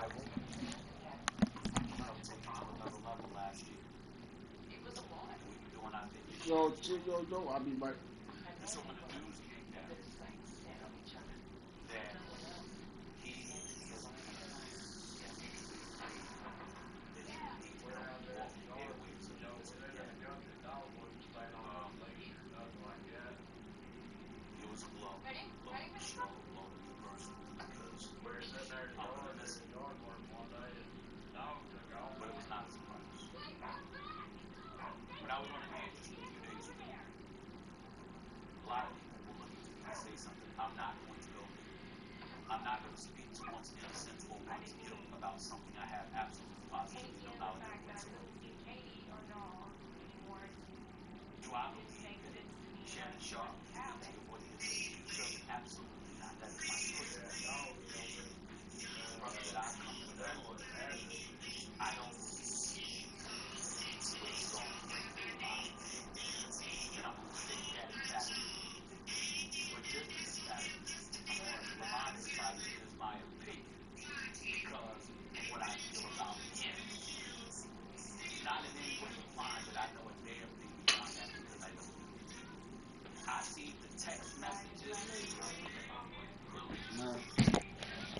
rival. Helped take it to another level last year. We were doing our thing. Yo, I'll be right. And so when the news came down that he is on the and we believe that he needs to come off the airwaves again. It was a blow to the show, a blow to me personally, because I'm going to miss it. But it was not a surprise. When I was on the air just a few days ago, a lot of people were looking for me to say something. I'm not going to go there. I'm not going to speak to one's innocence or one's guilt about something I have absolutely positively no knowledge of whatsoever. Do I believe that Shannon Sharpe is guilty of what he is accused of? Absolutely not. That is my personal opinion. Brother that I've come to know, I don't believe what he saw me bring to the body. And I'm going to state that emphatically. But just as emphatically, I'm going to remind everybody that it is my opinion because of what I feel about him. Not in any way implying that I know a damn thing beyond that because I don't. I see the text messages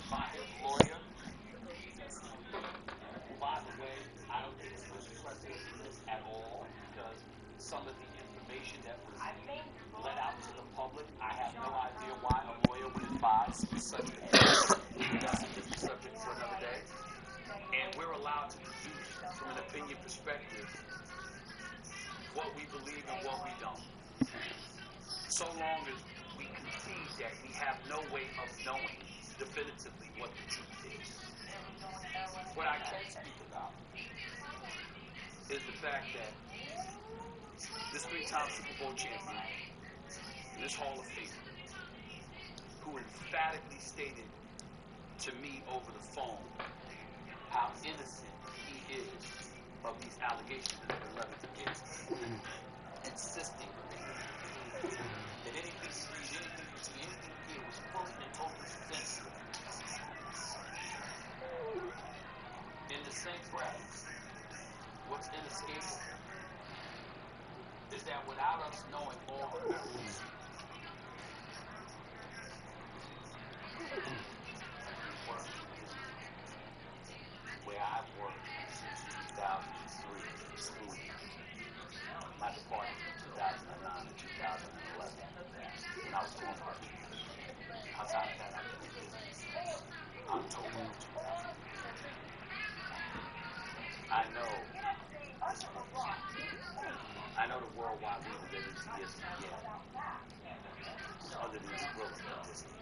by his lawyer, who, by the way, I don't think was present in this at all because some of the information that was let out to the public, I have no idea why a lawyer would advise such things. That's a different subject for another day. And we're allowed to produce, from an opinion perspective, what we believe and what we don't. So long as we concede that we have no way of knowing definitively what the truth is. What I can speak about is the fact that this three-time Super Bowl champion, this Hall of Famer, who emphatically stated to me over the phone how innocent he is of these allegations that have been levied against him, insisting that anything you read, anything you see, anything you hear was fully and totally censored. In the same breath, what's inescapable is that without us knowing all the facts, where I've worked since 2003, excluding my departure from 2009 to 2011, when I was going to outside of that, I've been in business since October of 2000. I know this place. I know the worldwide leader that is ESPN under the umbrella of Disney.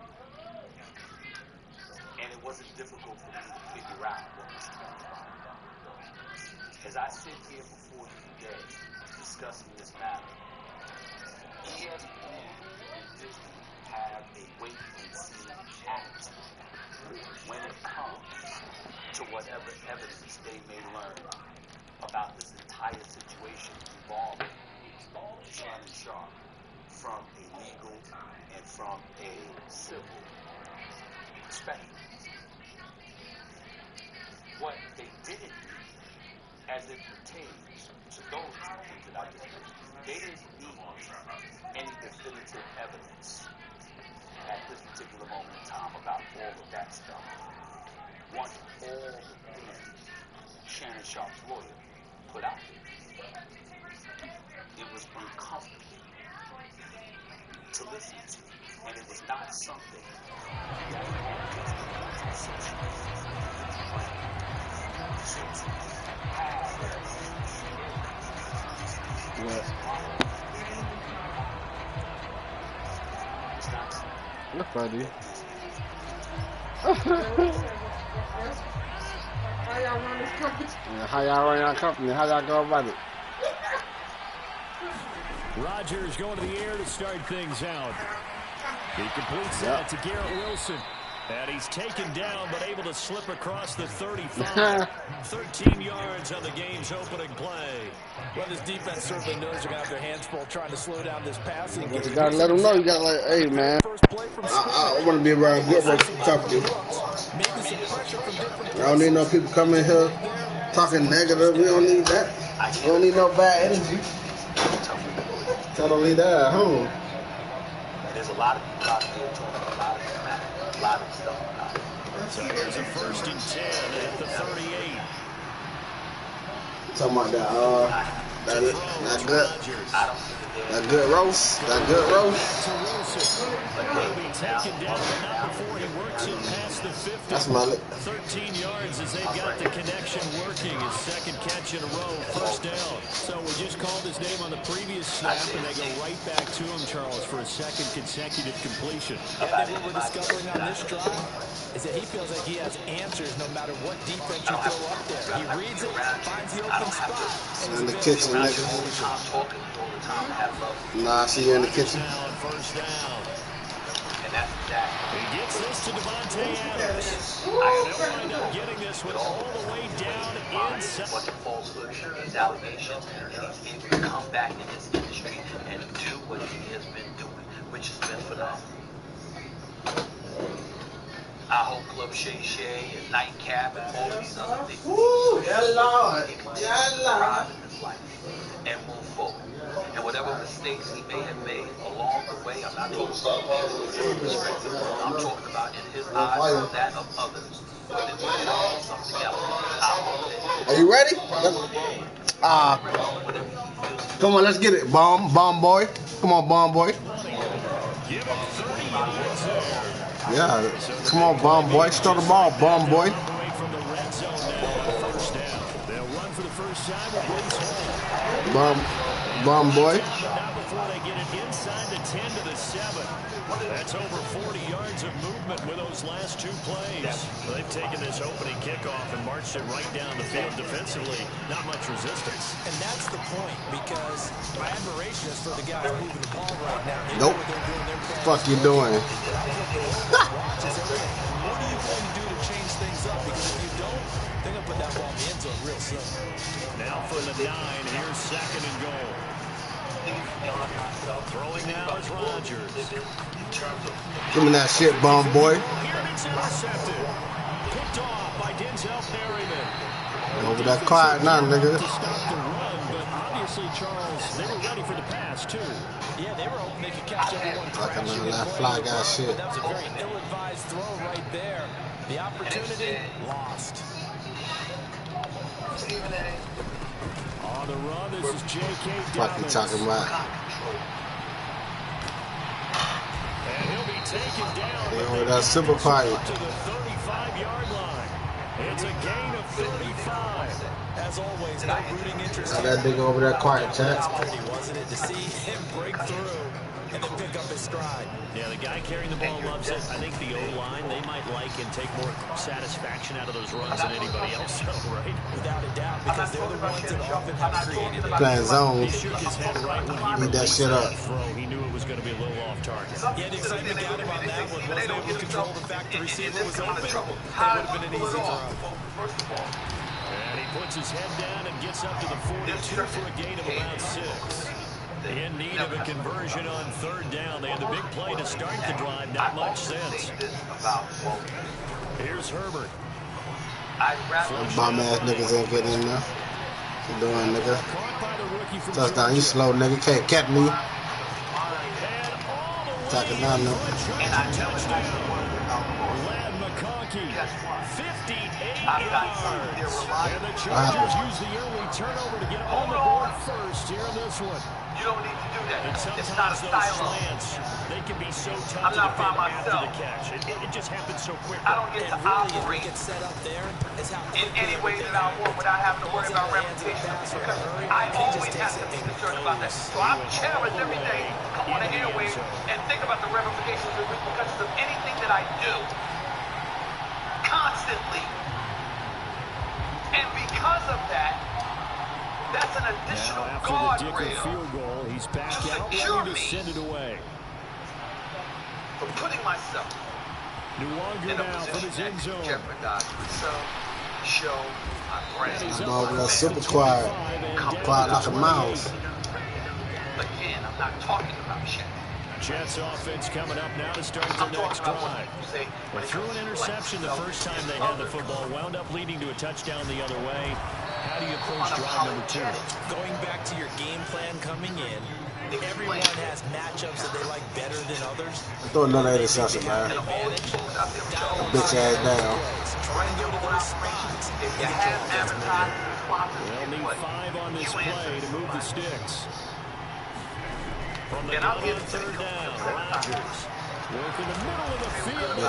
And it wasn't difficult for me to figure out what was transpiring. As I sit here before you today discussing this matter, ESPN and Disney have a wait-and-see attitude when it comes to whatever evidence they may learn about this entire situation involving Shannon Sharpe from a legal and from a civil perspective. What they didn't need, as it pertains to those two things that I just mentioned, they didn't need any definitive evidence at this particular moment in time about all of that stuff. Once all the things Shannon Sharpe's lawyer put out there, it was uncomfortable to listen to, and it was not something that was associated with the brand. So to have it's not something. You're funny. How y'all run this company? How y'all run your company? How y'all go about it? Rodgers going to the air to start things out. He completes that to Garrett Wilson. And he's taken down, but able to slip across the 35. 13 yards on the game's opening play. Well, this defense certainly knows they're going to have their hands full trying to slow down this passing game. But you got to let them know. You got to like, hey, man, I want to be around good versus tough. Maybe some pressure from different don't need no people coming here talking negative. We don't need that. We don't need no bad energy. Tell them leave that at home. There's a lot of people out there talking a lot of stuff about it. So here's a 1st and 10 at the 38. Talking about that good roast. That good roast. He'll be taken down, but not before he works it past the 50. That's my lick. 13 yards as they got the connection working. His 2nd catch in a row, 1st down. So we just called his name on the previous snap, and they go right back to him, Charles, for a 2nd consecutive completion. Yeah, what we're discovering on this drive is that he feels like he has answers no matter what defense you throw up there. He reads it, finds the open spot. In the kitchen, nigga. Nah, see you in the kitchen. First down. And that's that. He gets this to Devontae Adams. They'll wind up getting this one all the way down inside. What's a falsehood? These allegations, and he's able to come back in this industry and do what he has been doing, which has been phenomenal. I hope Club Shay Shay and Nightcap and all these other things. Woo, yeah, Lord. Yeah, Lord. And move forward. And whatever mistakes he may have made along the way, I'm not talking about disrespectful. I'm talking about in his eyes and that of others. But it's something else. Are you ready? Come on, let's get it, bomb boy. Come on, bomb boy. Give him 30 yards there. Yeah, come on, bomb boy. Start the ball, bomb boy. Away from the red zone now, 1st down. They'll run for the first time with Woods home. Bomb boy. Not before they get it inside the 10 to the 7. That's over 40 yards of movement with those last 2 plays. They've taken this opening kickoff and marched it right down the field defensively. Not much resistance. And that's the point, because my admiration is for the guys moving the ball right now. They Nope. know what they're doing. They're Fuck you doing? What are you going to do to change things up? Because if you don't, they're going to put that ball in the end zone real soon. Now for the 9. Here's 2nd and goal. Throwing now is Rodgers. Give me that shit, bomb boy. Here it's intercepted. Picked off by Denzel Perryman. Over that quiet now, nigga. To stop the run, but obviously, Charles, they were ready for the pass, too. Yeah, they were hoping they could catch everyone Like crashing another in that play. fly guy shit. That was a very ill-advised throw right there. The opportunity lost. On the run, this is J.K. Fuck you talking about? And he'll be taken down. They over that super party. To the 35-yard line. It's a gain of 35. As always, no rooting interest. Got that nigga over there quiet, chat. That's pretty, wasn't it? To see him break through and then pick up his stride. Yeah, the guy carrying the ball loves it. I think the O-line, they might like and take more satisfaction out of those runs than anybody else, right? Without a doubt, because they're the ones that often have created it. Playing zone. He shook his head right when he Beat that shit up. throw. He knew it was going to be a little off target. Yeah, the excitement got him on that one. Wasn't able to control the fact the receiver was open. That would have been an easy throw. And he puts his head down and gets up to the 42 for a gain of about 6. In need of a conversion on 3rd down. They had the big play to start the drive. Not much sense. Here's Herbert. Them bum ass niggas ain't getting in there. What you doing, nigga? Caught by the rookie from Touchdown, you slow nigga. Can't catch me. And all the way Talking down there. touchdown. Lad McConkey, 58 yards. And the Chargers use the early turnover to get on the board first here in this one. You don't need to do that. And It's sometimes not a those silo. slants, they can be so tough I'm to not by defend after myself. the catch. It just happens so quickly. I don't get to And really, if operate we get set up there, is how in any way that I want without having to worry about repetitions, because I always have to be concerned about that. So I'm challenged every day to come on the airwaves and think about the ramifications and repercussions of anything that I do. Constantly. And because of that, that's an additional Now after the Dicker guardrail field goal, he's back to out secure ready to me. send it away. for putting myself Nuanga in a now from his position end that zone. could jeopardize myself, show, my brand. I'm over there super quiet. Quiet like a mouse. Again, I'm not talking about Shaq. Jets offense coming up now to start their next drive. They threw an interception the first time they had the football, wound up leading to a touchdown the other way. How do you approach drive number 2? Going back to your game plan coming in, everyone has matchups that they like better than others. Throw another interception, man. Bitch ass down. Try and go to those spots. They'll need 5 on this play to move the sticks. From the gun on third down, Rodgers working the middle of the field.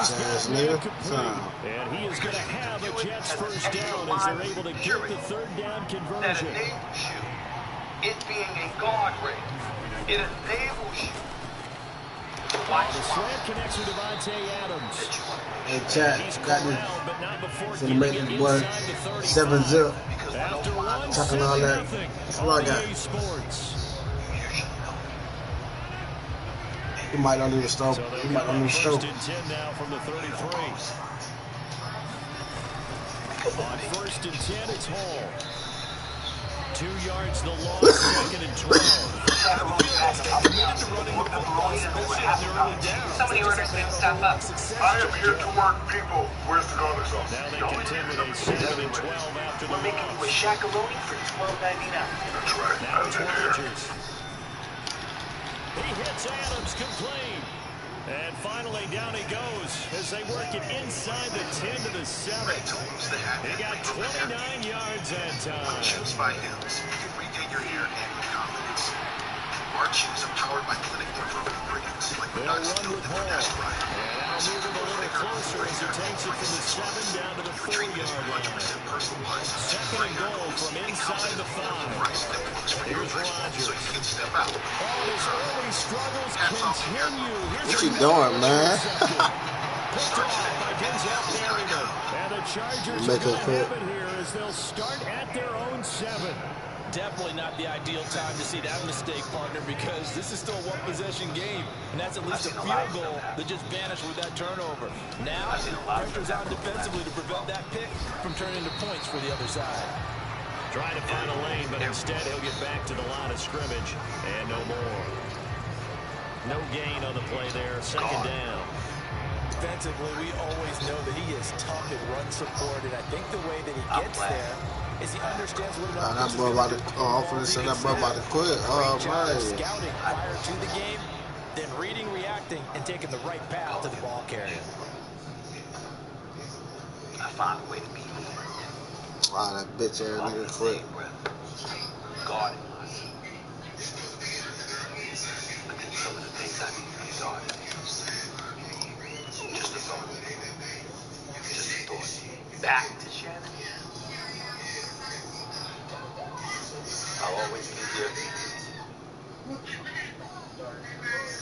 And he is going to have a Jets first down as they're able to get the third down conversion. It being a guard race, it enables you. The slant connects with Devontae Adams. Hey, chat, got this. Gonna make this boy 7-0. Talking all that. That's all I got. He might not even stop. He might not even stop. Now from the 33. On 1st and 10, it's Hall. 2 yards the long, 2nd and 12. Somebody ordered me to step up. I am here to work, people. Where's the garlic sauce? Now they contend with a 2nd and 12 after the We're making you a shakaroni for $12.99. That's right. Now it's Rodgers. He hits Adams complete. And finally down he goes as they work it inside the 10 to the 7. He got 29 yards that time. Shoes by Hills. You can regain your hair and your confidence. Our shoes are powered by clinically proven ingredients like They'll run with Hall. And now moving a little closer as he takes it from the 7 down to the 4-yard line. 2nd and goal from inside the 5. Here's Rodgers. All his early struggles continue. What you doing, man? Picked off by Denzel Perryman. And the Chargers are going to have it here as they'll start at their own 7. Definitely not the ideal time to see that mistake, partner, because this is still a one-possession game, and that's at least a field goal that just vanished with that turnover. Now, pressure's on defensively to prevent that pick from turning into points for the other side. Trying to find a lane, but instead he'll get back to the line of scrimmage, and no more. No gain on the play there, 2nd down. Defensively, we always know that he is tough at run support, and I think the way that he gets there is he understands what it that boy about to offense and that boy about to quit. Oh, man. Scouting prior to the game, then reading, reacting, and taking the right path to the ball carrier. I found a way to be here. Wow, that bitch ass nigga quit. Guarding myself. Look at some of the things I need to be guarded. Just a thought. Just a thought. Back to Shannon. I'll always be here.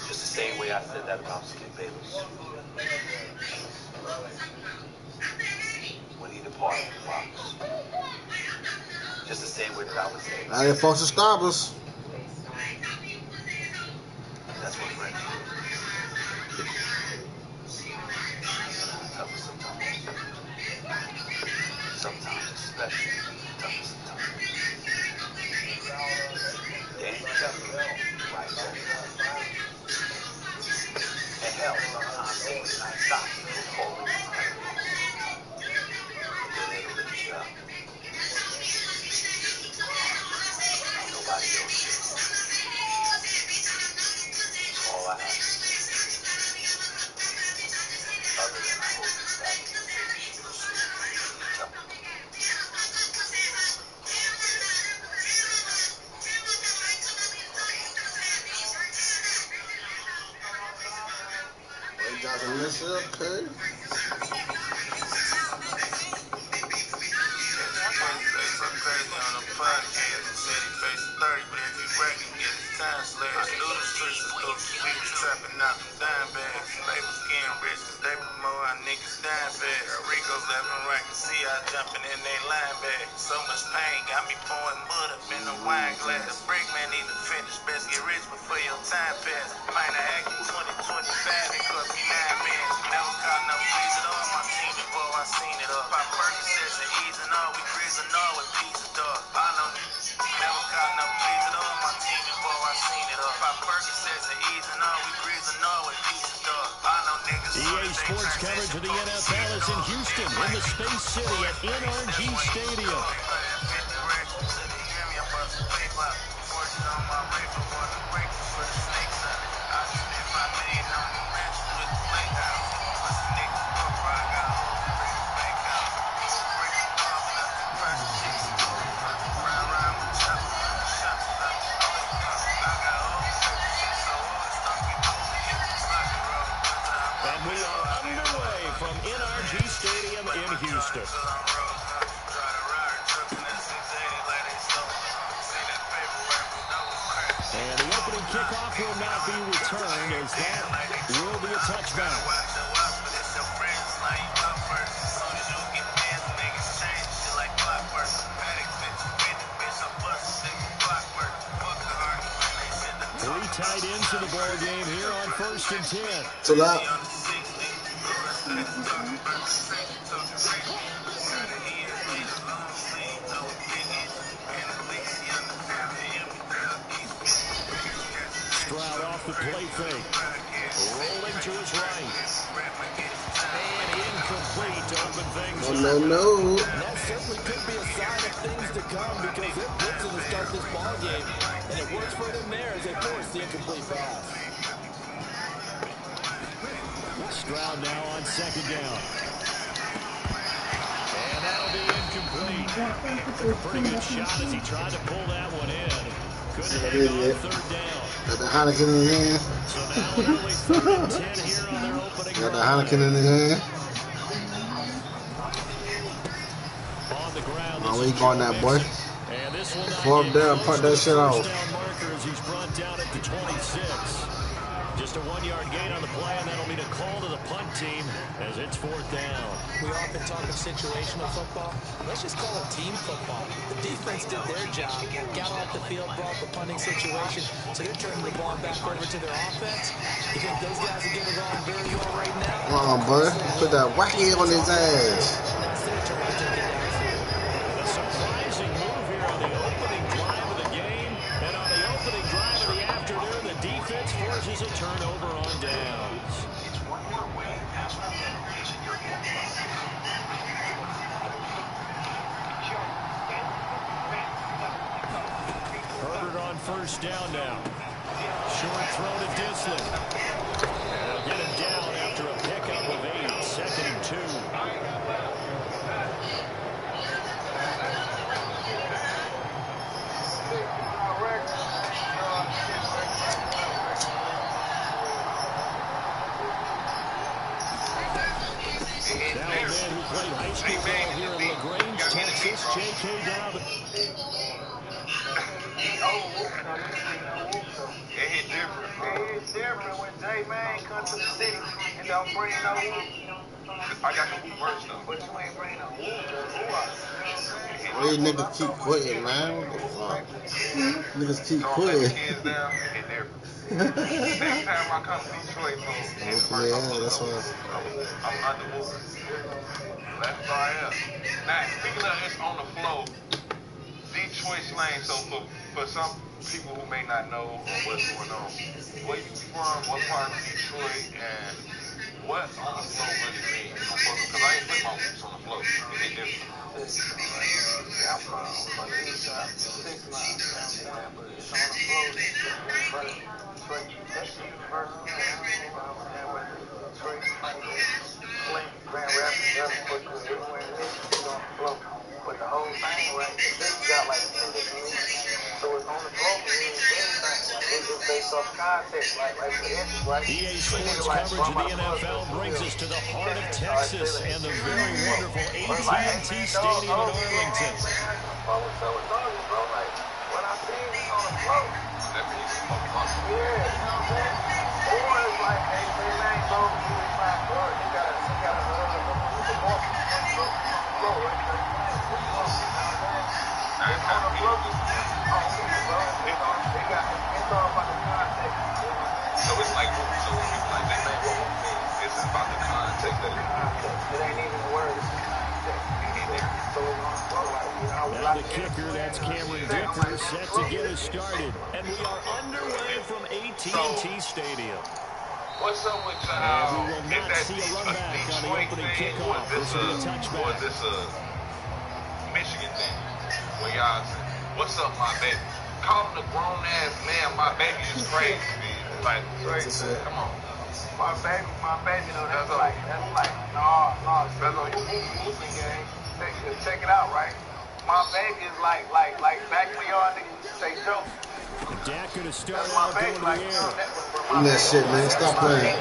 Just the same way I said that about Skip Bayless. When he departed the Fox. Just the same way that I was saying. Now they're supposed to stop us. That's what friends do. Tough sometimes. Sometimes, especially tough sometimes. They ain't tough, right? And hell, sometimes they would not stop you from holding on. Then it'll lift you up. Nobody else should. That's all I have to say. Other than I hope it's back to the finish. You got to miss it, okay? Jumping in they line bag. So much pain got me pouring mud up in the wine glass. The break man need to finish. Best get rich before your time pass. Might have acted 2025 and cost me 9 minutes. Never caught no please at all. My team before I seen it up. Pop Percocets and easing all. We freezing all with pizza dog. I know. Never caught no please at all. My team before I seen it up. Pop Percocets and easing all. We freezing EA Sports coverage of the NFL is in Houston, in the Space City at NRG Stadium. And we are underway from NRG Stadium in Houston. And the opening kickoff will not be returned, as that will be a touchback. Three tight ends in the ball game here on 1st and 10. So that. Stroud off the play fake. Rolling to his right. And incomplete to open things up. No. That certainly could be a sign of things to come because they're blitzing to start this ball game. And it works for them there as they force the incomplete pass. Stroud now on 2nd down. And that'll be incomplete. Took a pretty good shot as he tried to pull that one in. Couldn't hang on 3rd down. Got the Heineken in his hand. So now only 3rd and 10 here on their opening Got the drive. Heineken in his hand. On the ground. Oh, we going that boy. And this will not 4th get down, close punt to that the shit off. first down marker as he's brought down at the 26. Just a 1-yard gain on the play, and that'll mean a call to the punt team as it's 4th down. We often talk of situational football. Let's just call it team football. The defense did their job, got off the field, brought the punting situation, so they're turning the ball back over to their offense. You think those guys are getting it on very well right now? Come on, bud. Put that wacky on his ass. That's their turn to take it downfield. A surprising move here on the opening drive of the game, and on the opening drive of the afternoon, the defense forces a turnover on downs. Herbert on 1st down now. Short throw to Disley. And they'll get him down after a pickup of 8. 2nd and 2. Now a man who played high school ball here in LaGrange, Texas, J.K. Dobbins. It's different when J-Man comes to the city and don't bring no whoop. I got some whoop merch though. But you ain't bring no whoop. Why you niggas keep quitting, man? What the fuck? Niggas keep quitting. Kids down and they're next time I come to Detroit, Yeah, that's what. I'm under whoop. That's far up. Now, speaking of it's on the flow, Detroit slang, so for some people who may not know what's going on, where you from, what part of Detroit, and what on the flow really means on flow? Because I ain't put my hoops on the flow. It ain't different. Yeah, I'm from the east side, 6 miles down, but it's on the flow. Detroit, that's the first one. Detroit, Grand Rapids, everywhere it is, it's on the flow. But the whole thing, right, this got like 10 different meanings. So it's on the floor, it means anything. It's just based off context, like for instance, right? EA Sports coverage of the NFL brings us to the heart of Texas and the very wonderful AT&T Stadium in Arlington. When I see it on the floor, that means it's on the floor. Yeah, you know what I'm saying? Or it's like, hey, man, bro, you ain't fine, bro. You gotta so it's like, so when people like they make what means, it's about the context that it ain't even the word, it's the context. So it's on the floor, like, Now the kicker, that's Cameron Vickers, set to get us started. And we are underway from AT&T Stadium. What's up with the, And we will is not that see a run back on the Detroit opening thing, kickoff. This will be a touchback. or is this a Michigan thing? Where y'all say, what's up, my baby? Calling a grown-ass man my baby is crazy, dude. Like, crazy. Come on. My baby, no, that's like, no, that's on Muslim gang. Check it out, right? My baby is like back when y'all niggas say joke. Dak gonna start out going to the air. That shit, man. Stop playing.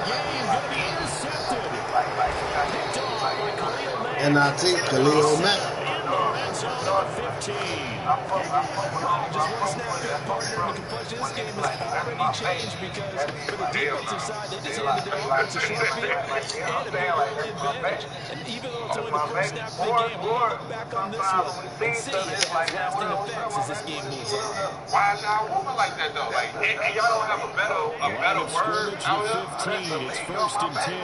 And I think Khalil Mack. Just one snap back, partner, and the complexion of this game has already changed because for the defensive side, they just handed their offense a short field and a big early advantage. And even though it's only the first snap of the game, we'll look back on this one and see if it has lasting effects as this game moves on. Why is y'all moving like that, though? Like, and y'all don't have a better word out here? It's 1st and 10.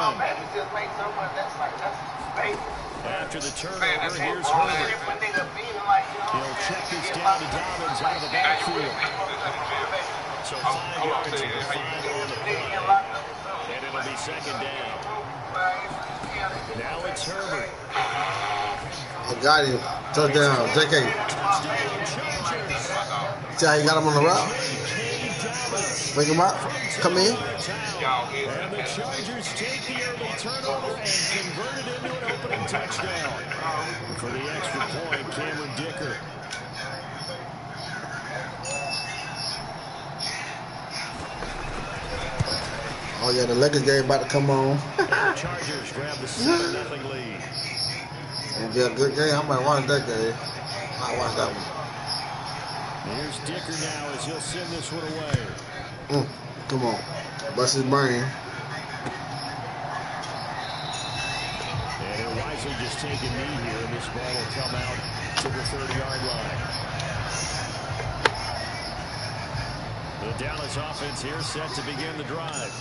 After the turnover, here's Herbert. He'll check this down to Dobbins out of the backfield. So 5 yards to the 5 on the play. And it'll be 2nd down. Now it's Herbert. I got him. Touchdown. JK. See how you got him on the route? Wake him up. Come in. And the Chargers take the early turnover and convert it into an opening touchdown. For the extra point, Cameron Dicker. Oh, yeah, the Lakers game about to come on. Chargers grab the 7-0 lead. It'll be a good game. I might watch that game. I might watch that one. Here's Dicker now as he'll send this one away. Come on. Bust his brain. And he'll wisely just take a knee here, and this ball will come out to the 30-yard line. The Dallas offense here set to begin the drive.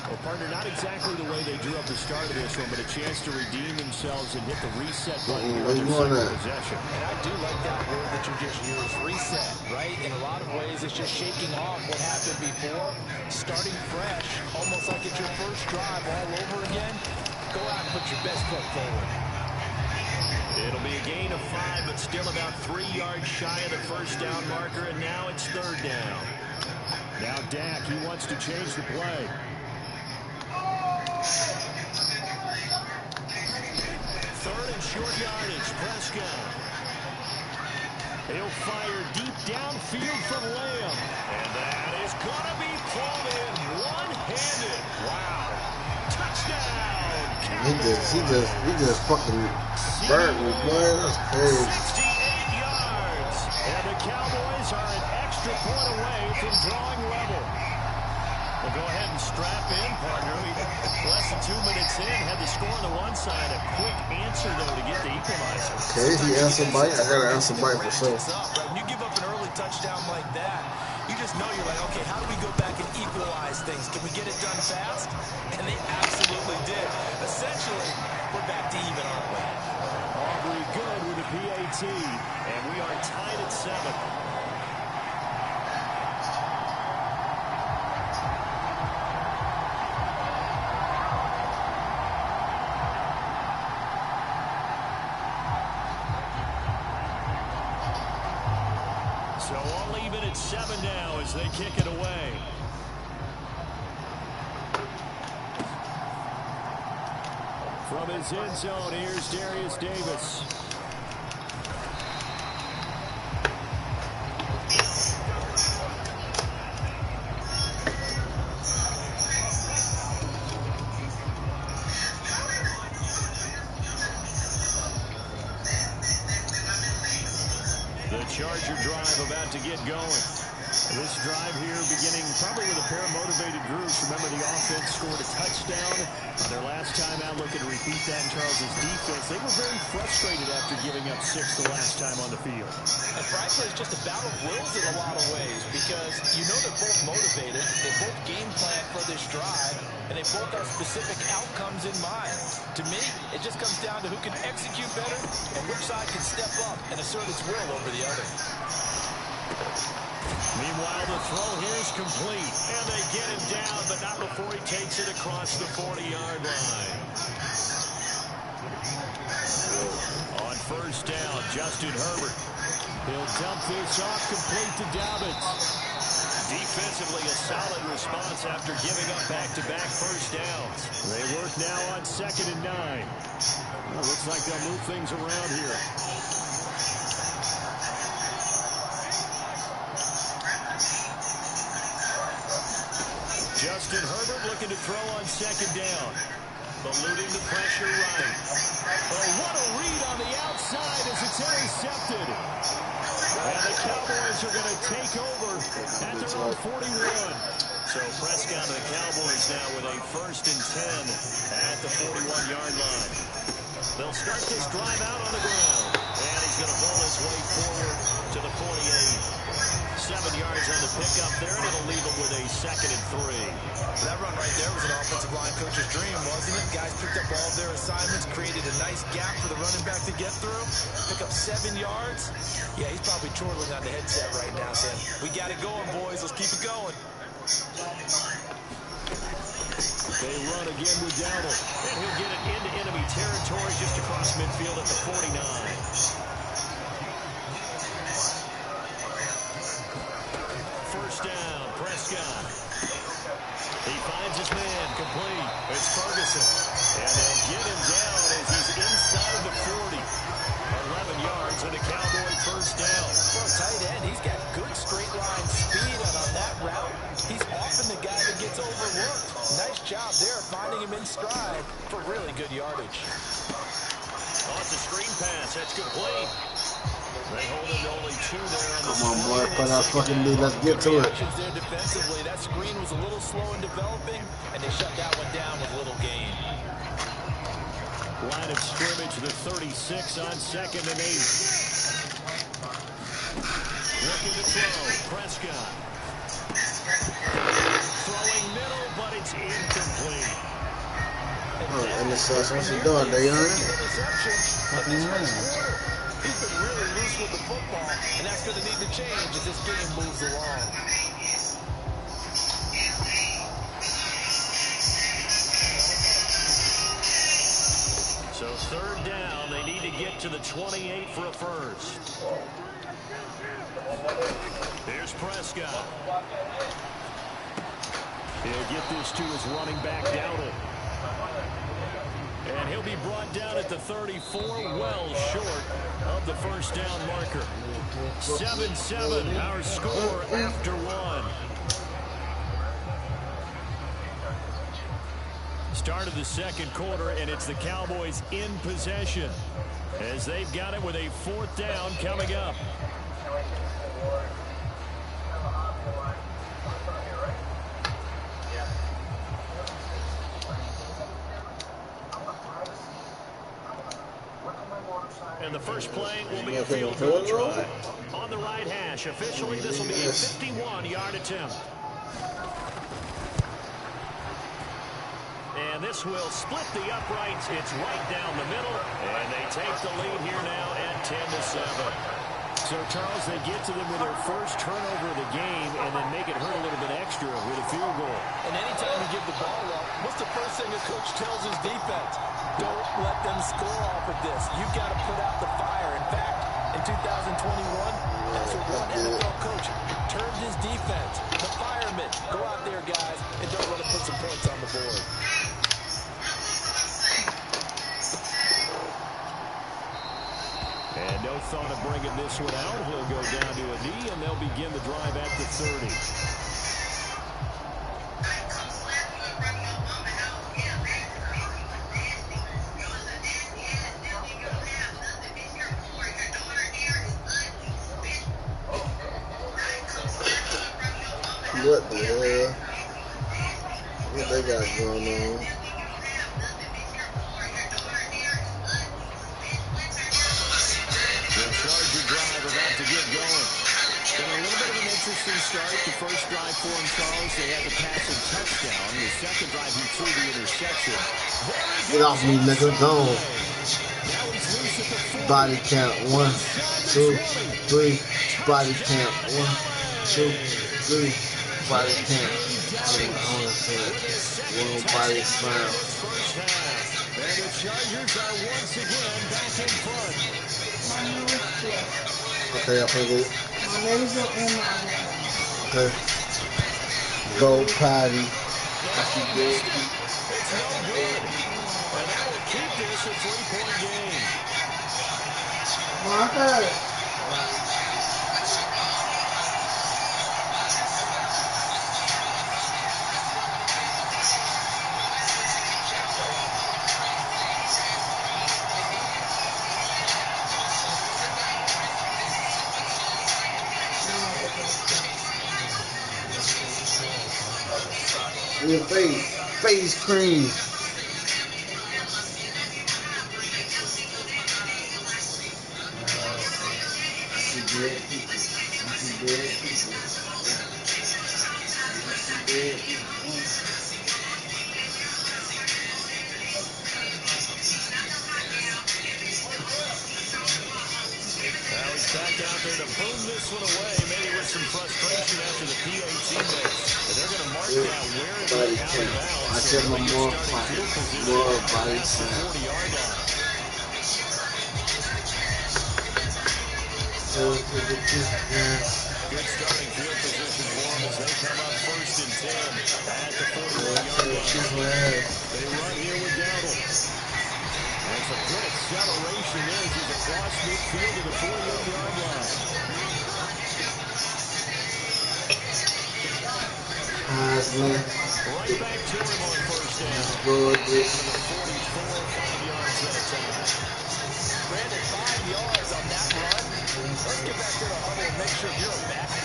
Well, partner, not exactly the way they drew up the start of this one, but a chance to redeem themselves and hit the reset button here on their second possession. And I do like that word that you just used, reset, right? In a lot of ways, it's just shaking off what happened before, starting fresh, almost like it's your first drive all over again. Go out and put your best foot forward. It'll be a gain of 5, but still about 3 yards shy of the first down marker, and now it's 3rd down. Now Dak, he wants to change the play. 3rd and short yardage, Prescott. He'll fire deep downfield from Lamb. And that is going to be pulled in one-handed. Wow. Touchdown. He just fucking burned me, boy. That's crazy. 68 yards. And the Cowboys are an extra point away from drawing level. We'll go ahead and strap in, partner. Less than 2 minutes in, had the score on the one side. A quick answer, though, to get the equalizer. Okay, he answered Mike. I got to answer Mike for sure. When you give up an early touchdown like that, you just know you're like, okay, how do we go back and equalize things? Can we get it done fast? And they absolutely did. Essentially, we're back to even, aren't we? Aubrey good with a PAT, and we are tied at 7. So all even at 7 now as they kick it away. From his end zone, here's Darius Davis. The Charger drive about to get going. This drive here beginning probably with a pair of motivated groups. Remember, the offense scored a touchdown on their last time out. Looking to repeat that in Charles's defense. They were very frustrated after giving up 6 the last time on the field. And frankly, it's just a battle of wills in a lot of ways because you know they're both motivated. They both game plan for this drive, and they both have specific outcomes in mind. To me, it just comes down to who can execute better and which side can step up and assert its will over the other. Meanwhile, the throw here is complete. And they get him down, but not before he takes it across the 40-yard line. On first down, Justin Herbert. He'll dump this off complete to Dobbins. Defensively, a solid response after giving up back-to-back first downs. They work now on 2nd and 9. Well, looks like they'll move things around here. Justin Herbert looking to throw on 2nd down. Eluding the pressure right. Oh, what a read on the outside as it's intercepted. And the Cowboys are going to take over at their own 41. So Prescott and the Cowboys now with a 1st and 10 at the 41-yard line. They'll start this drive out on the ground. And he's going to ball his way forward to the 48. 7 yards on the pickup there, and it'll leave him with a 2nd and 3. That run right there was an offensive line coach's dream, wasn't it? Guys picked up all of their assignments, created a nice gap for the running back to get through, pick up 7 yards. Yeah, he's probably chortling on the headset right now, saying, we got it going, boys. Let's keep it going. They run again with Dowdle, and he'll get it into enemy territory just across midfield at the 49. First down, Prescott. He finds his man, complete. It's Ferguson. And they'll get him down as he's inside the 40. 11 yards and a Cowboy first down. Well, tight end, he's got good straight line speed, and on that route, he's often the guy that gets overlooked. Nice job there, finding him in stride for really good yardage. Oh, it's a screen pass. That's complete. They hold him to only 2 there on the Come on, boy. Put out fucking lead. Let's get to it. There defensively, that screen was a little slow in developing, and they shut that one down with little gain. Line of scrimmage, the 36 on 2nd and 8. Looking to throw, Prescott. Throwing middle, but it's incomplete. Oh, and it's what's he doing, Dayon? He's been really loose with the football, and that's going to need to change as this game moves along. So 3rd down, they need to get to the 28 for a first. Here's Prescott. He'll get this to his running back, Dowdle. And he'll be brought down at the 34, well short of the first down marker. 7-7, our score after 1. Start of the 2nd quarter, and it's the Cowboys in possession as they've got it with a 4th down coming up. And the first play will be a field goal try. On the right hash, officially this will be a 51-yard attempt. And this will split the uprights. It's right down the middle. And they take the lead here now at 10-7. So, Charles, they get to them with their first turnover of the game and then make it hurt a little bit extra with a field goal. And anytime you give the ball up, what's the first thing a coach tells his defense? Don't let them score off of this. You've got to put out the fire. In fact, in 2021, that's what one NFL coach termed his defense. The firemen. Go out there, guys, and don't let them put some points on the board. And no thought of bringing this one out. He'll go down to a knee, and they'll begin the drive at the 30. What the hell? What they got going on? To get going. Been a little bit of an interesting start. The first drive for him, Charles, they had the passing touchdown. The second drive, he threw the interception. Get off me, nigga. Gone. Body count. 1, 2, 3. Body count. 1. 2, 3. Body count. I want to say one body slam. And the Chargers are once again back in front. My name is Jeff. Okay, I think it. My nasal and my hair. Okay. Go potty. I see good. It's no good. And that will keep this a 3-point game. Marker. Your face cream. I see dead people. I see dead people. I see dead people. Now he's back out there to boom this one away, maybe with some frustration after the PAT miss. But they're going to mark that where it went out of bounds. I said my more fight, more body slam. 40-yard line. Good starting field position for them as they come up 1st and 10 at the 41-yard line. They run here with Dowdle. There's a good acceleration there as he's across midfield to the 48-yard line. Right back to him on 1st down. Good. 44, 5 yards that time. Brandon, 5 yards on that run. Let's get back to the huddle and make sure you're a backup.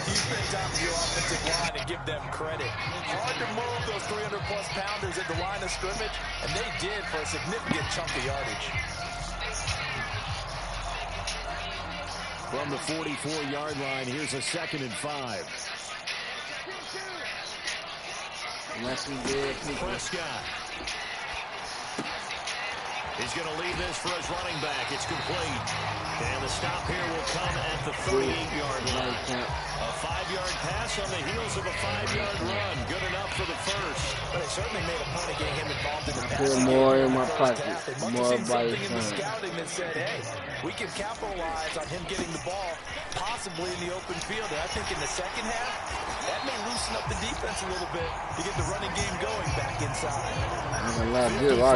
You spend time with your offensive line and give them credit. Hard to move those 300-plus pounders at the line of scrimmage, and they did for a significant chunk of yardage. From the 44-yard line, here's a 2nd and 5. Prescott. He's going to leave this for his running back. It's complete. And the stop here will come at the 38-yard line. A 5-yard pass on the heels of a 5-yard run. Good enough for the first. But it certainly made a point of getting him involved in the passing. Put more in my pocket. More body in the scouting that said, hey, we can capitalize on him getting the ball possibly in the open field. And I think in the second half, that may loosen up the defense a little bit to get the running game going back inside.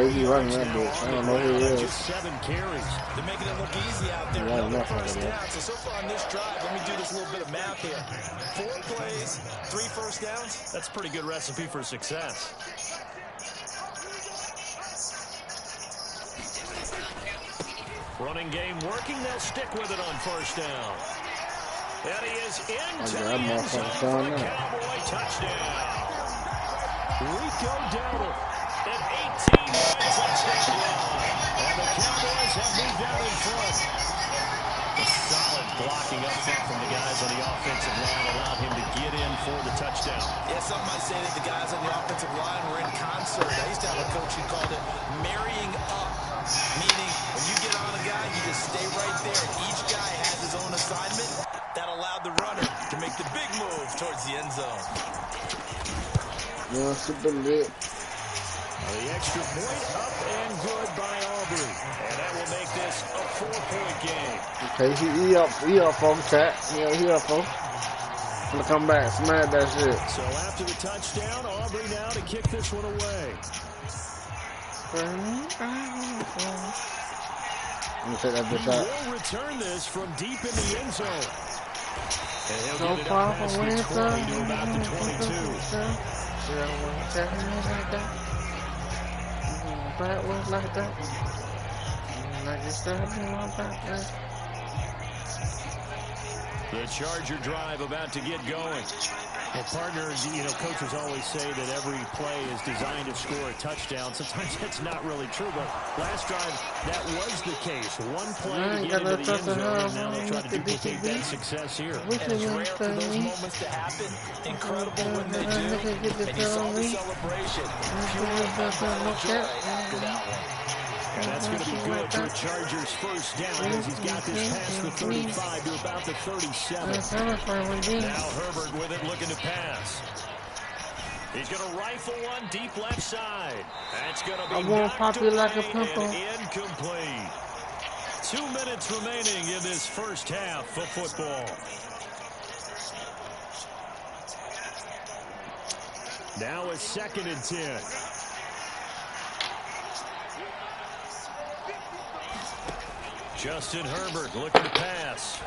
He's running that bitch. I don't know who he is. Just 7 carries. They're making it look easy out there. Another first down. So far on this drive, let me do this little bit of math here. 4 plays, 3 first downs. That's a pretty good recipe for success. Running game working. They'll stick with it on 1st down. And he is into the end zone for a Cowboy touchdown. Rico Dowdle, an 18-yard touchdown. And the Cowboys have moved out in front. A solid blocking up front from the guys on the offensive line allowed him to get in for the touchdown. Yeah, some might say that the guys on the offensive line were in concert. I used to have a coach who called it marrying up, meaning when you get on a guy, you just stay right there. Each guy has his own assignment. That allowed the runner to make the big move towards the end zone. Yeah, super lit. The extra point up and good by Aubrey. And that will make this a 4-point game. Okay, he up, folks. Yeah, he up, folks. Gonna come back, smash that shit. So after the touchdown, Aubrey now to kick this one away. Let me take that bitch out. He will return this from deep in the end zone. And he'll get it up past the 20 to about the 22. The Charger drive about to get going. Well, partner, coaches always say that every play is designed to score a touchdown. Sometimes that's not really true, but last drive, that was the case. One play to get into the end zone, and now they'll try to duplicate that success here. And it's rare for those moments to happen. Incredible when they do. And you saw the celebration. Pure joy after that one. And that's going to be good for a Chargers first down as he's got this past the 35 to about the 37. Now Herbert with it, looking to pass. He's going to rifle one deep left side. That's going to be knocked away and incomplete. 2 minutes remaining in this first half of football. Now it's 2nd and 10. Justin Herbert looking to pass.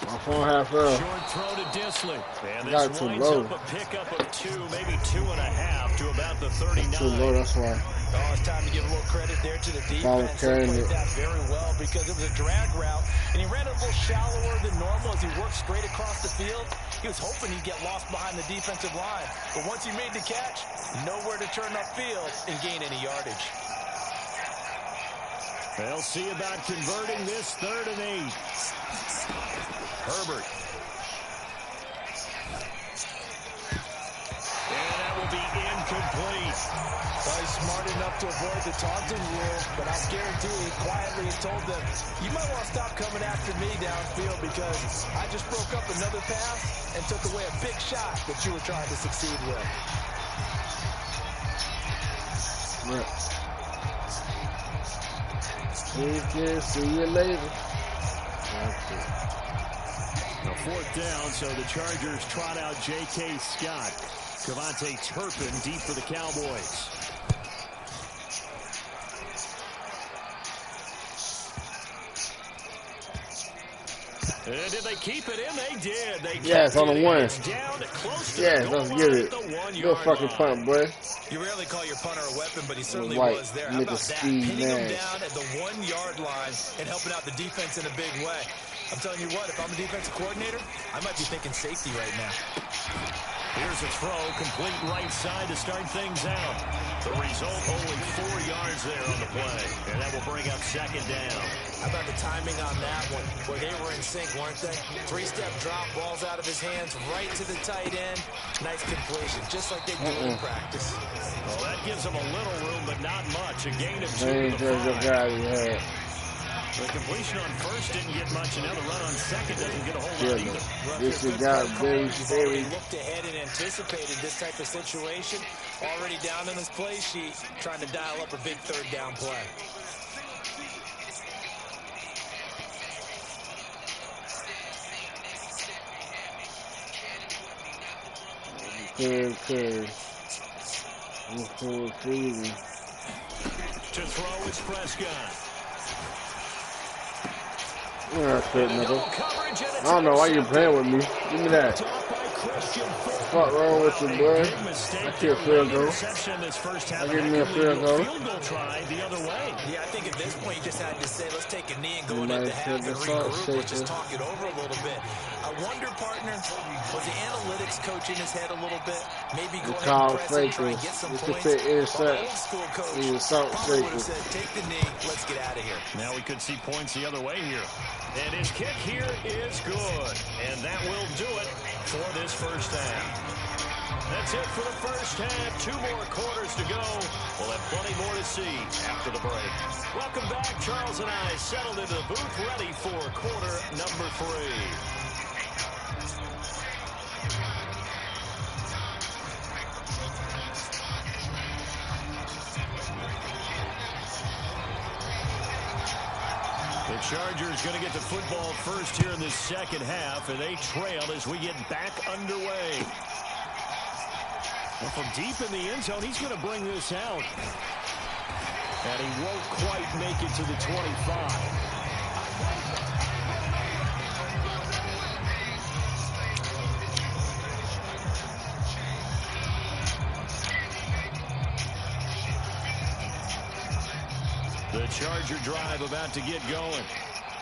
My phone half up. Short throw to Disley. And this winds up a pickup of 2, maybe 2.5 to about the 39. Too low, that's why. Oh, it's time to give a little credit there to the defense. They played that very well because it was a drag route, and he ran it a little shallower than normal as he worked straight across the field. He was hoping he'd get lost behind the defensive line. But once he made the catch, nowhere to turn upfield and gain any yardage. They'll see about converting this 3rd and 8. Herbert. And that will be incomplete. Well, he's smart enough to avoid the taunting rule, but I guarantee he quietly has told them, you might want to stop coming after me downfield because I just broke up another pass and took away a big shot that you were trying to succeed with. Yeah. See you later. A 4th down, so the Chargers trot out J.K. Scott. Cavante Turpin deep for the Cowboys. And did they keep it in? They did. They yes, on the 1. Down close to yes, let's get it. Good fucking punt, boy. You rarely call your punter a weapon, but he certainly was there. How about that? Pinning him down at the 1-yard line and helping out the defense in a big way. I'm telling you what, if I'm a defensive coordinator, I might be thinking safety right now. Here's a throw, complete right side to start things out. The result, only 4 yards there on the play. And that will bring up 2nd down. How about the timing on that one? Where they were in sync, weren't they? 3-step drop, balls out of his hands, right to the tight end. Nice completion, just like they do in practice. Well, that gives them a little room, but not much. A gain of 2 to the 5. The completion on 1st didn't get much, and now the run on 2nd doesn't get a whole lot either. This is got very scary. Looked ahead and anticipated this type of situation. Already down in his play sheet, trying to dial up a big 3rd down play. To throw is Prescott. I don't know why you're playing with me. Give me that. Fuck wrong with you, boy? I can't field goal. I give me a field goal. Yeah, I think at this point you just had to say, let's take a knee and go into half and regroup. Let's just talk it over a little bit. I wonder, partner, was the analytics coaching his head a little bit? Maybe go ahead and press and try and get some points. Old school coach said, take the knee, let's get out of here. Now we could see points the other way here. And his kick here is good. And that will do it for this first half. That's it for the first half. 2 more quarters to go. We'll have plenty more to see after the break. Welcome back. Charles and I settled into the booth, ready for quarter number 3. The Chargers going to get the football first here in this second half, and they trail as we get back underway. Well, from deep in the end zone, he's going to bring this out. And he won't quite make it to the 25. The Charger drive about to get going.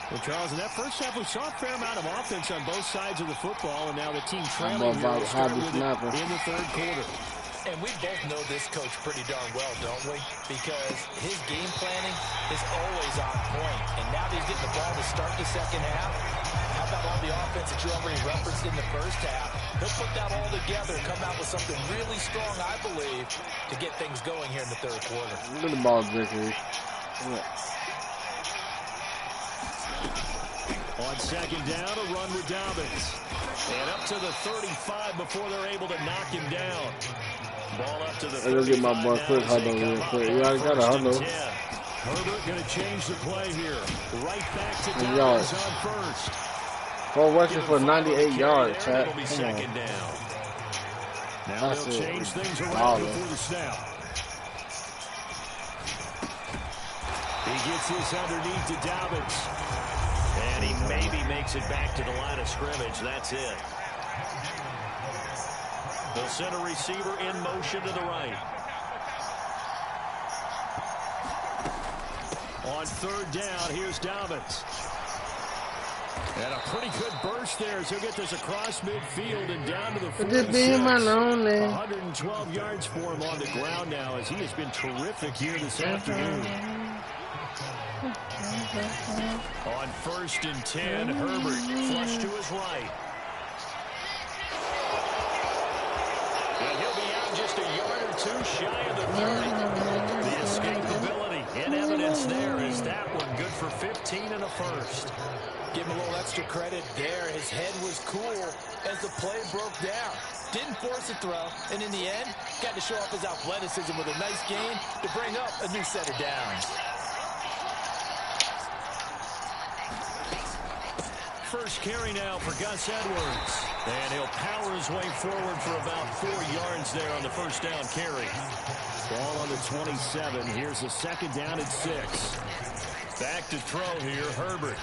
Well, Charles, in that first half, we saw a fair amount of offense on both sides of the football, and now the team trailing here will start with it in the 3rd quarter. And we both know this coach pretty darn well, don't we? Because his game planning is always on point. And now that he's getting the ball to start the second half, how about all the offense that you already referenced in the first half? He'll put that all together and come out with something really strong, I believe, to get things going here in the 3rd quarter. Look at the ball, Jackie. On second down, a run with Dobbins. And up to the 35 before they're able to knock him down. Ball up to the 35. Let's get my boy quick huddle real quick. You already got a huddle. Herbert going to change the play here. Right back to Dobbins on first. 4 rushes for 98 yards, Chad. It'll be second down. Now That's they'll it. change things around before the snap. He gets this underneath to Dobbins. And he maybe makes it back to the line of scrimmage. That's it. They'll send a receiver in motion to the right. On third down, here's Dobbins. And a pretty good burst there as he'll get this across midfield and down to the 46. 112 yards for him on the ground now as he has been terrific here this afternoon. On first and 10, Herbert flush to his right. And he'll be out just a yard or two shy of the 30. The escapability in evidence there is that one good for 15 and a first. Give him a little extra credit there. His head was cool as the play broke down. Didn't force a throw, and in the end, got to show off his athleticism with a nice gain to bring up a new set of downs. First carry now for Gus Edwards. And he'll power his way forward for about 4 yards there on the first down carry. Ball on the 27. Here's a second down and 6. Back to throw here, Herbert.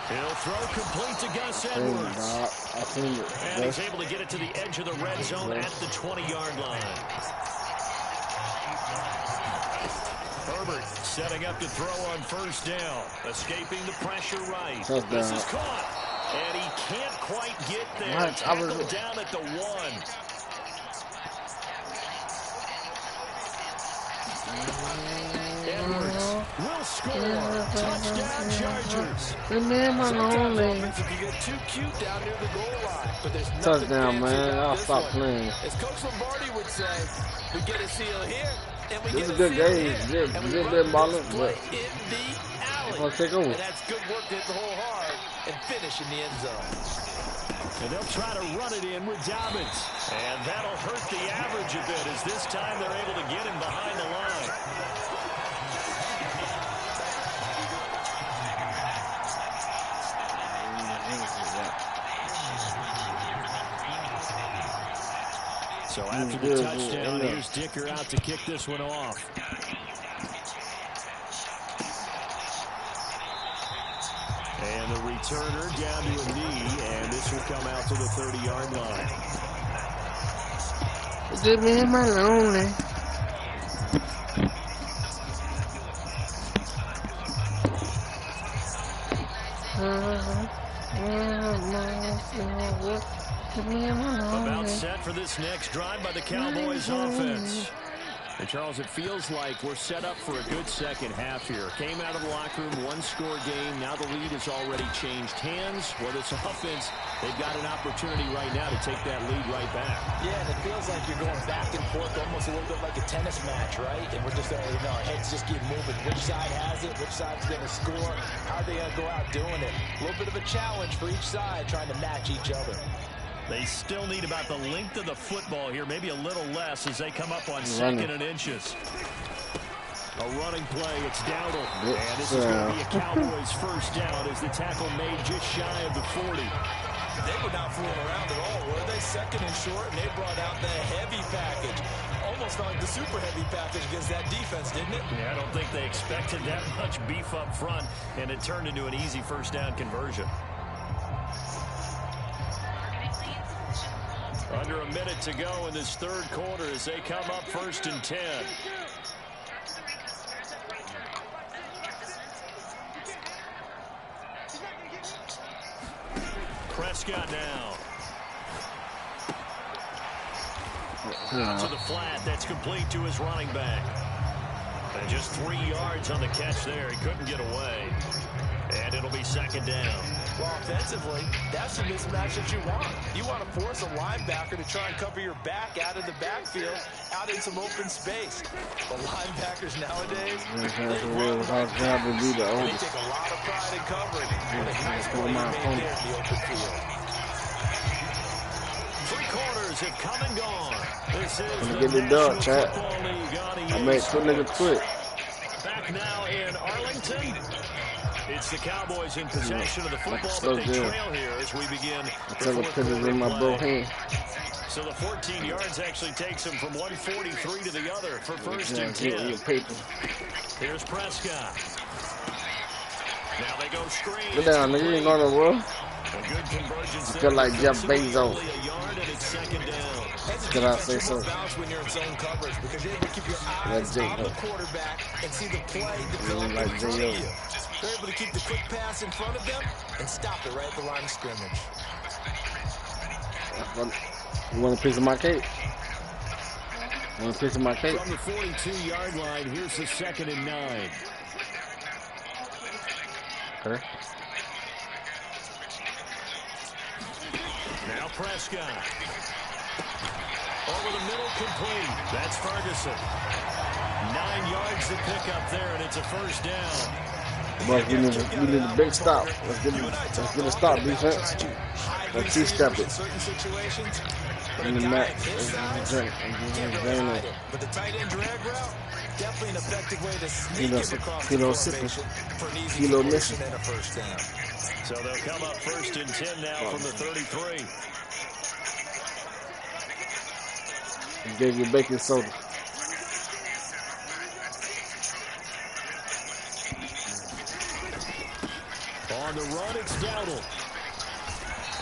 He'll throw complete to Gus Edwards. And he's able to get it to the edge of the red zone at the 20-yard line. Herbert setting up to throw on first down. Escaping the pressure right. This is caught. And he can't quite get there. Tackled down at the 1. Edwards will score. Touchdown Chargers. Sometimes if you get too cute down near the goal line, but there's nothing touchdown, man. I'll stop playing. As Coach Lombardi would say, we get a seal here, and we this get is a good game. Good bit balling, but in the alley. I'll take over. And that's good work to hit the hole hard and finish in the end zone. And they'll try to run it in with Dobbins. And that'll hurt the average a bit as this time they're able to get him behind the line. So after the touchdown, here's Dicker out to kick this one off. And the returner down to a knee, and this will come out to the 30-yard line. Give me my lonely. About set for this next drive by the Cowboys offense. And Charles, it feels like we're set up for a good second half here. Came out of the locker room, one-score game. Now the lead has already changed hands. Well, this offense, they've got an opportunity right now to take that lead right back. Yeah, and it feels like you're going back and forth, almost a little bit like a tennis match, right? And we're just, our heads just keep moving. Which side has it? Which side's going to score? How are they going to go out doing it? A little bit of a challenge for each side, trying to match each other. They still need about the length of the football here, maybe a little less as they come up on second and inches. A running play, it's Dowdle. And this is going to be a Cowboys first down as the tackle made just shy of the 40. They were not fooling around at all, were they? Second and short, and they brought out the heavy package. Almost like the super heavy package against that defense, didn't it? Yeah, I don't think they expected that much beef up front, and it turned into an easy first down conversion. Under a minute to go in this third quarter as they come up first and 10. Prescott now. Out to the flat. That's complete to his running back. And just 3 yards on the catch there. He couldn't get away. And it'll be second down. Well, offensively, that's the mismatch that you want. You want to force a linebacker to try and cover your back out of the backfield out in some open space. The linebackers nowadays, they They run right past, and they take a lot of pride in covering. What a nice play he made there in the open field. 3 quarters have come and gone. This is Gonna the get the National dub, chat. Football League on I made two niggas quit. Back now in Arlington. It's the Cowboys in possession of the football, so but they good. trail here as we begin the Take a fourth picture quarter in my bro play. hand. So the 14 yards actually takes him from 143 to the other for first and Get 10. your paper. Here's Prescott. Now they go screen. Sit down, nigga. You ain't going nowhere. A good convergence You there. feel like Jeff Bezos. Only a yard and it's second down. Could I say so? Bounce when you're in zone coverage because you're able to keep your eyes Jake on the Hook. quarterback and see the play develop like in front of J.O. you. They're able to keep the quick pass in front of them and stop it right at the line of scrimmage. You want a piece of my cake? Want a piece of my cake? From the 42-yard line, here's the 2nd and 9. Okay. Now Prescott. Over the middle, complete. That's Ferguson. 9 yards to pick up there, and it's a first down. But we need a big stop. Let's get a stop, defense. Let's two-step it. Certain situations, but In a the guy mat. like his size can't really hide it. But the tight end drag route, definitely an effective way to sneak him across the formation for an easy conversion and a first down. So they'll come up first and 10 now from the 33. Gave you baking soda. On the run, it's Dowdle.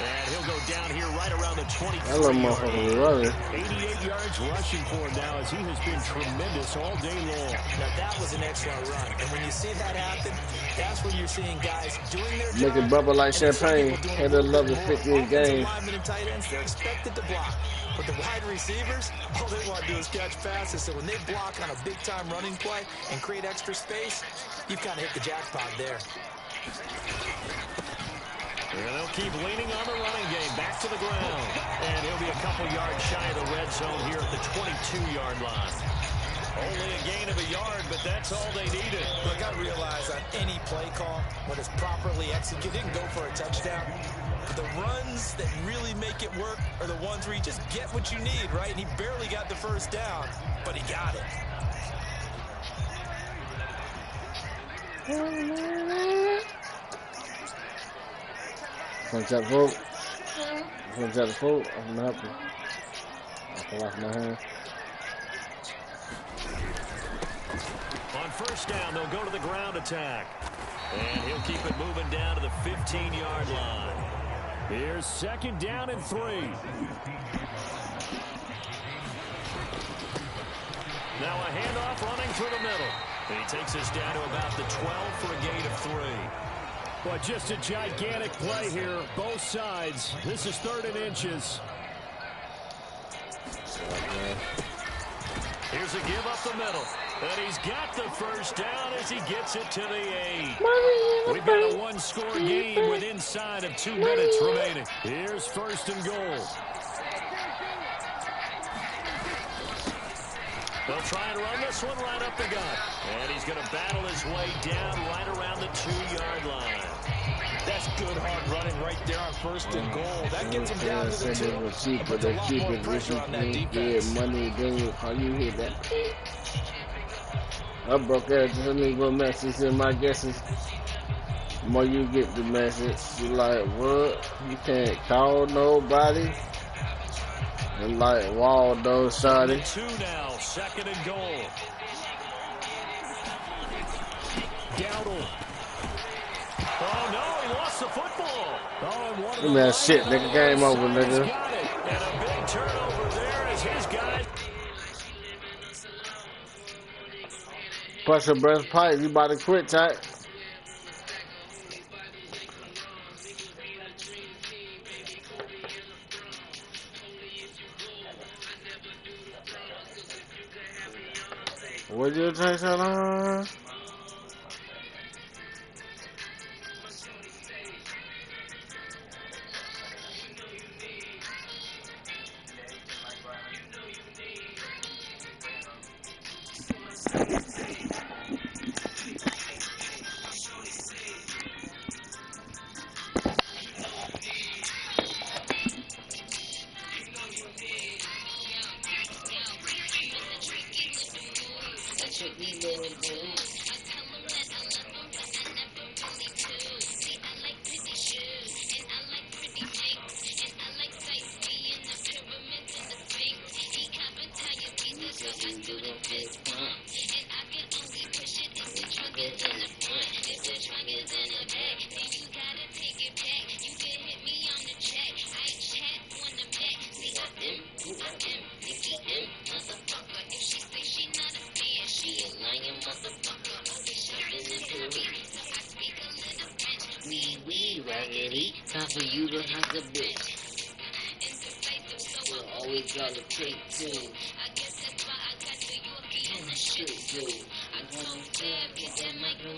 And he'll go down here right around the 23. That little motherfucker was running. 88 yards rushing for him now as he has been tremendous all day long. Now that was an excellent run. And when you see that happen, that's when you're seeing guys doing their job. Make it bubble like champagne. Had to love the 50th game. Linemen and tight ends, they're expected to block. But the wide receivers, all they want to do is catch passes. So when they block on a big-time running play and create extra space, you've kind of hit the jackpot there. And they'll keep leaning on the running game. Back to the ground. And he'll be a couple yards shy of the red zone here at the 22-yard line. Only a gain of a yard, but that's all they needed. Look, I realize on any play call, when it's properly executed, you can go for a touchdown. But the runs that really make it work are the ones where you just get what you need, right? And he barely got the first down, but he got it. Want to tap the food? Want to tap the food? I'm going to help you. I can wash my hands. On first down, they'll go to the ground attack. And he'll keep it moving down to the 15-yard line. Here's 2nd down and 3. Now a handoff running through the middle. And he takes us down to about the 12 for a gain of 3. Well, just a gigantic play here, both sides. This is 3rd and inches. Here's a give up the middle. And he's got the first down as he gets it to the 8. We've got a one-score game with inside of 2 minutes remaining. Here's 1st and goal. They'll try and run this one right up the gut. And he's going to battle his way down right around the 2-yard line. That's good hard running right there on 1st and goal. That gets him down to the 2. Cheaper, the cheapest, pressure on that defense. Money, then how you hit that? I broke out just a little message in my guesses. The more you get the message, you like, what? You can't call nobody. And like Waldo Shotty. 2 now, 2nd and goal. Dowdle. Oh no, he lost the football. Oh, and one of Give me that shit, nigga. Game over, nigga. Got it. And a big turnover there as his guys. Push your breast pipe. You about to quit, tight. What you take that on? Raggedy, time for you to have the bitch. Well, always gotta take two. I guess that's why I got the Yorkie and the shit, dude. I go on tab, get that micro